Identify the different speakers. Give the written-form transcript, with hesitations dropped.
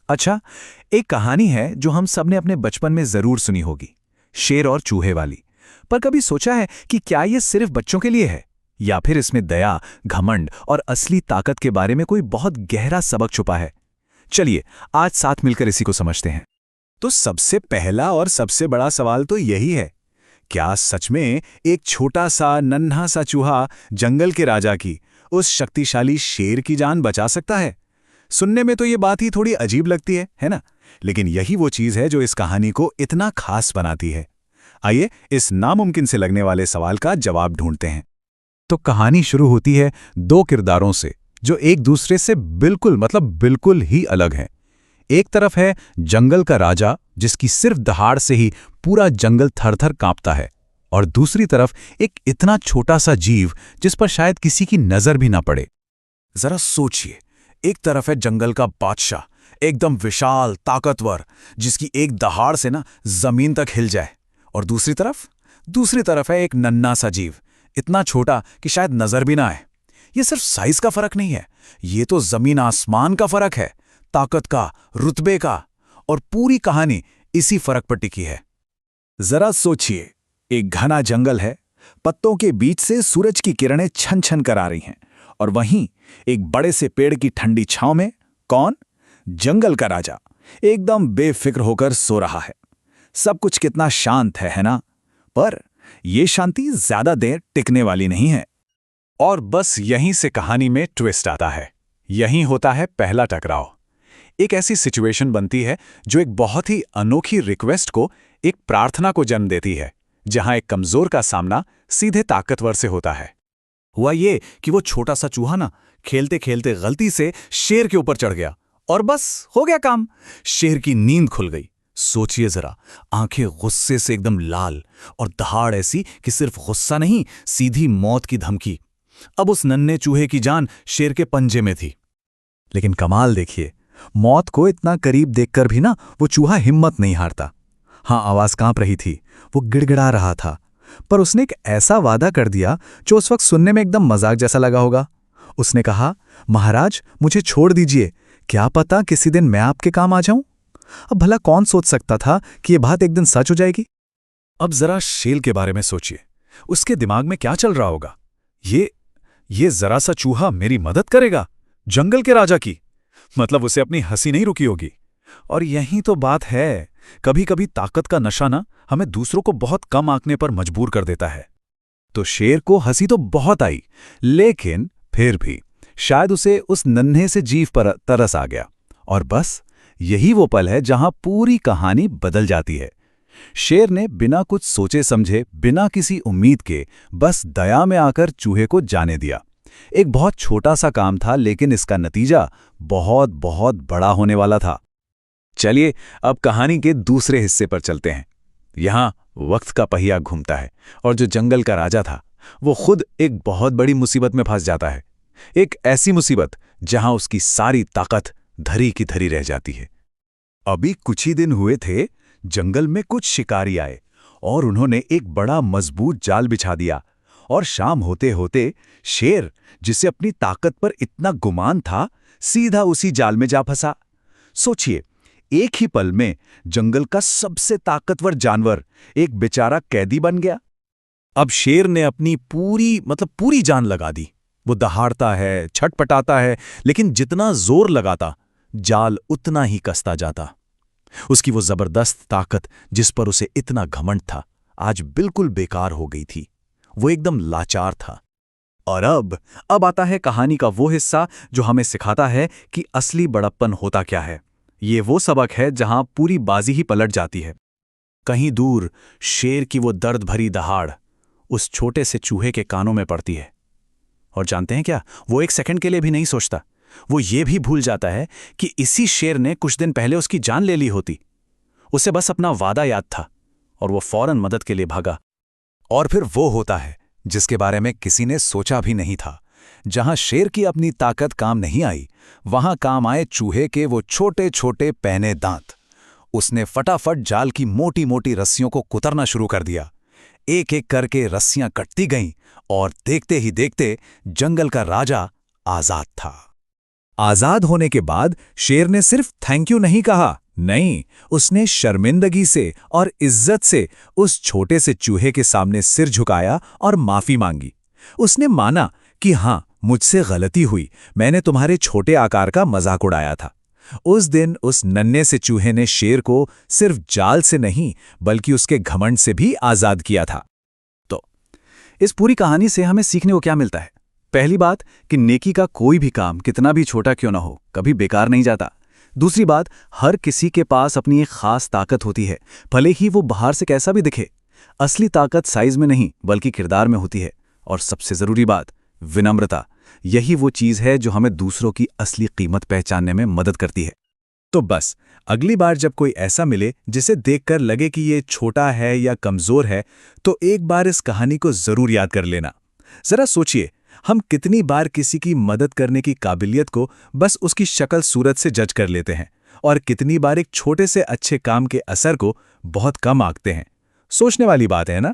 Speaker 1: अच्छा, एक कहानी है जो हम सबने अपने बचपन में जरूर सुनी होगी, शेर और चूहे वाली। पर कभी सोचा है कि क्या ये सिर्फ बच्चों के लिए है, या फिर इसमें दया, घमंड और असली ताकत के बारे में कोई बहुत गहरा सबक छुपा है? चलिए आज साथ मिलकर इसी को समझते हैं।
Speaker 2: तो सबसे पहला और सबसे बड़ा सवाल तो यही है, क्या सच में एक छोटा सा नन्हा सा चूहा जंगल के राजा की, उस शक्तिशाली शेर की जान बचा सकता है? सुनने में तो ये बात ही थोड़ी अजीब लगती है ना? लेकिन यही वो चीज है जो इस कहानी को इतना खास बनाती है। आइए इस नामुमकिन से लगने वाले सवाल का जवाब ढूंढते हैं।
Speaker 1: तो कहानी शुरू होती है दो किरदारों से जो एक दूसरे से बिल्कुल ही अलग हैं। एक तरफ है जंगल का राजा, जिसकी सिर्फ दहाड़ से ही पूरा जंगल थर-थर कांपता है, और दूसरी तरफ एक इतना छोटा सा जीव जिस पर शायद किसी की नजर भी ना पड़े।
Speaker 2: जरा सोचिए, एक तरफ है जंगल का बादशाह, एकदम विशाल ताकतवर, जिसकी एक दहाड़ से ना जमीन तक हिल जाए, और दूसरी तरफ है एक नन्हा सा जीव, इतना छोटा कि शायद नजर भी ना आए। ये सिर्फ साइज का फर्क नहीं है, ये तो जमीन आसमान का फर्क है, ताकत का, रुतबे का। और पूरी कहानी इसी फर्क पर टिकी है। जरा सोचिए, एक घना जंगल है, पत्तों के बीच से सूरज की किरणें छन छन कर आ रही हैं, और वहीं एक बड़े से पेड़ की ठंडी छांव में कौन? जंगल का राजा एकदम बेफिक्र होकर सो रहा है। सब कुछ कितना शांत है ना? पर यह शांति ज्यादा देर टिकने वाली नहीं है।
Speaker 1: और बस यहीं से कहानी में ट्विस्ट आता है। यहीं होता है पहला टकराव। एक ऐसी सिचुएशन बनती है जो एक बहुत ही अनोखी रिक्वेस्ट को, एक प्रार्थना को जन्म देती है, जहां एक कमजोर का सामना सीधे ताकतवर से होता है।
Speaker 2: हुआ ये कि वो छोटा सा चूहा ना खेलते खेलते गलती से शेर के ऊपर चढ़ गया, और बस हो गया काम। शेर की नींद खुल गई। सोचिए जरा, आंखें गुस्से से एकदम लाल, और दहाड़ ऐसी कि सिर्फ गुस्सा नहीं, सीधी मौत की धमकी। अब उस नन्हे चूहे की जान शेर के पंजे में थी।
Speaker 1: लेकिन कमाल देखिए, मौत को इतना करीब देखकर भी ना वो चूहा हिम्मत नहीं हारता। हाँ, आवाज कांप रही थी, वो गिड़गिड़ा रहा था, पर उसने एक ऐसा वादा कर दिया जो उस वक्त सुनने में एकदम मजाक जैसा लगा होगा। उसने कहा, महाराज मुझे छोड़ दीजिए, क्या पता किसी दिन मैं आपके काम आ जाऊं। अब भला कौन सोच सकता था कि ये बात एक दिन सच हो जाएगी।
Speaker 2: अब जरा शेर के बारे में सोचिए, उसके दिमाग में क्या चल रहा होगा? ये जरा सा चूहा मेरी मदद करेगा, जंगल के राजा की? मतलब उसे अपनी हंसी नहीं रुकी होगी। और यही तो बात है, कभी कभी ताकत का नशा ना हमें दूसरों को बहुत कम आंकने पर मजबूर कर देता है।
Speaker 1: तो शेर को हंसी तो बहुत आई, लेकिन फिर भी शायद उसे उस नन्हे से जीव पर तरस आ गया। और बस यही वो पल है जहां पूरी कहानी बदल जाती है। शेर ने बिना कुछ सोचे समझे, बिना किसी उम्मीद के, बस दया में आकर चूहे को जाने दिया। एक बहुत छोटा सा काम था, लेकिन इसका नतीजा बहुत बहुत बड़ा होने वाला था। चलिए अब कहानी के दूसरे हिस्से पर चलते हैं। यहां वक्त का पहिया घूमता है, और जो जंगल का राजा था वो खुद एक बहुत बड़ी मुसीबत में फंस जाता है। एक ऐसी मुसीबत जहां उसकी सारी ताकत धरी की धरी रह जाती है। अभी कुछ ही दिन हुए थे, जंगल में कुछ शिकारी आए और उन्होंने एक बड़ा मजबूत जाल बिछा दिया, और शाम होते होते शेर, जिसे अपनी ताकत पर इतना गुमान था, सीधा उसी जाल में जा फंसा। सोचिए, एक ही पल में जंगल का सबसे ताकतवर जानवर एक बेचारा कैदी बन गया।
Speaker 2: अब शेर ने अपनी पूरी जान लगा दी। वो दहाड़ता है, छटपटाता है, लेकिन जितना जोर लगाता, जाल उतना ही कसता जाता। उसकी वो जबरदस्त ताकत, जिस पर उसे इतना घमंड था, आज बिल्कुल बेकार हो गई थी। वो एकदम लाचार था। और अब आता है कहानी का वो हिस्सा जो हमें सिखाता है कि असली बड़प्पन होता क्या है। ये वो सबक है जहां पूरी बाजी ही पलट जाती है। कहीं दूर शेर की वो दर्द भरी दहाड़ उस छोटे से चूहे के कानों में पड़ती है, और जानते हैं क्या? वो एक सेकंड के लिए भी नहीं सोचता। वो ये भी भूल जाता है कि इसी शेर ने कुछ दिन पहले उसकी जान ले ली होती। उसे बस अपना वादा याद था, और वो फौरन मदद के लिए भागा।
Speaker 1: और फिर वो होता है जिसके बारे में किसी ने सोचा भी नहीं था। जहां शेर की अपनी ताकत काम नहीं आई, वहां काम आए चूहे के वो छोटे छोटे पैने दांत। उसने फटाफट जाल की मोटी मोटी रस्सियों को कुतरना शुरू कर दिया। एक एक करके रस्सियां कटती गईं, और देखते ही देखते जंगल का राजा आजाद था। आजाद होने के बाद शेर ने सिर्फ थैंक यू नहीं कहा, नहीं, उसने शर्मिंदगी से और इज्जत से उस छोटे से चूहे के सामने सिर झुकाया और माफी मांगी। उसने माना कि हां, मुझसे गलती हुई, मैंने तुम्हारे छोटे आकार का मजाक उड़ाया था। उस दिन उस नन्हे से चूहे ने शेर को सिर्फ जाल से नहीं बल्कि उसके घमंड से भी आजाद किया था। तो इस पूरी कहानी से हमें सीखने को क्या मिलता है? पहली बात कि नेकी का कोई भी काम कितना भी छोटा क्यों ना हो, कभी बेकार नहीं जाता। दूसरी बात, हर किसी के पास अपनी एक खास ताकत होती है, भले ही वो बाहर से कैसा भी दिखे। असली ताकत साइज में नहीं बल्कि किरदार में होती है। और सबसे जरूरी बात, विनम्रता। यही वो चीज है जो हमें दूसरों की असली कीमत पहचानने में मदद करती है।
Speaker 2: तो बस अगली बार जब कोई ऐसा मिले जिसे देखकर लगे कि ये छोटा है या कमजोर है, तो एक बार इस कहानी को जरूर याद कर लेना। जरा सोचिए, हम कितनी बार किसी की मदद करने की काबिलियत को बस उसकी शक्ल सूरत से जज कर लेते हैं, और कितनी बार एक छोटे से अच्छे काम के असर को बहुत कम आंकते हैं। सोचने वाली बात है ना?